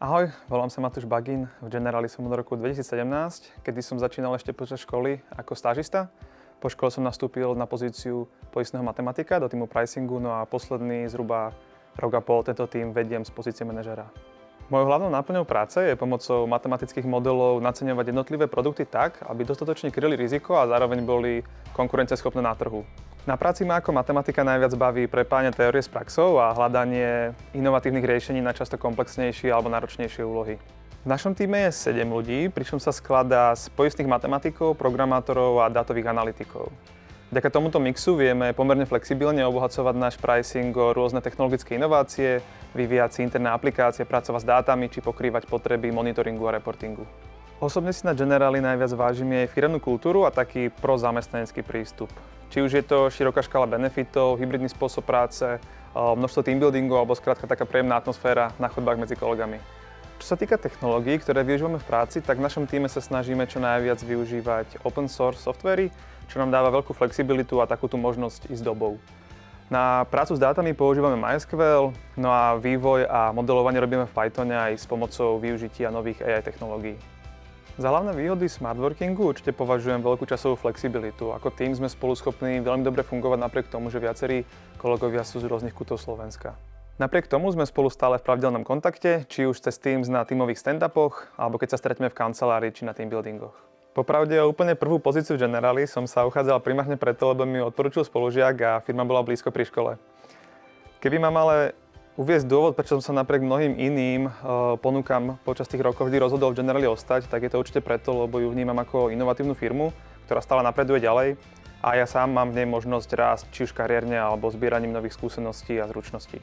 Ahoj, volám sa Matúš Bagín, v Generali som od roku 2017, kedy som začínal ešte počas školy ako stážista. Po škole som nastúpil na pozíciu poistného matematika do týmu pricingu, no a posledný zhruba rok a pol tento tým vediem z pozície manažera. Mojou hlavnou náplňou práce je pomocou matematických modelov naceňovať jednotlivé produkty tak, aby dostatočne kryli riziko a zároveň boli konkurencieschopné na trhu. Na práci ma ako matematika najviac baví prepájanie teórie s praxou a hľadanie inovatívnych riešení na často komplexnejšie alebo náročnejšie úlohy. V našom týme je 7 ľudí, pričom sa skladá z poistných matematikov, programátorov a dátových analytikov. Vďaka tomuto mixu vieme pomerne flexibilne obohacovať náš pricing o rôzne technologické inovácie, vyvíjať si interné aplikácie, pracovať s dátami či pokrývať potreby monitoringu a reportingu. Osobne si na Generali najviac vážim jej firemnú kultúru a taký prozamestnanecký prístup. Či už je to široká škála benefitov, hybridný spôsob práce, množstvo teambuildingov alebo skrátka taká príjemná atmosféra na chodbách medzi kolegami. Čo sa týka technológií, ktoré využívame v práci, tak v našom týme sa snažíme čo najviac využívať open source softvery, čo nám dáva veľkú flexibilitu a takúto možnosť ísť dobou. Na prácu s dátami používame MySQL, no a vývoj a modelovanie robíme v Pythone aj s pomocou využitia nových AI technológií. Za hlavné výhody smart workingu určite považujem veľkú časovú flexibilitu. Ako tým sme spolu schopní veľmi dobre fungovať napriek tomu, že viacerí kolegovia sú z rôznych kútov Slovenska. Napriek tomu sme spolu stále v pravidelnom kontakte, či už cez Teams na tímových stand-upoch, alebo keď sa stretneme v kancelárii či na teambuildingoch. Popravde o úplne prvú pozíciu v Generali som sa uchádzal primárne preto, lebo mi odporúčil spolužiak a firma bola blízko pri škole. Keby mám ale uviesť dôvod, prečo som sa napriek mnohým iným ponukám počas tých rokov vždy rozhodol v Generali ostať, tak je to určite preto, lebo ju vnímam ako inovatívnu firmu, ktorá stále napreduje ďalej a ja sám mám v nej možnosť rásť či už kariérne alebo zbieraním nových skúseností a zručností.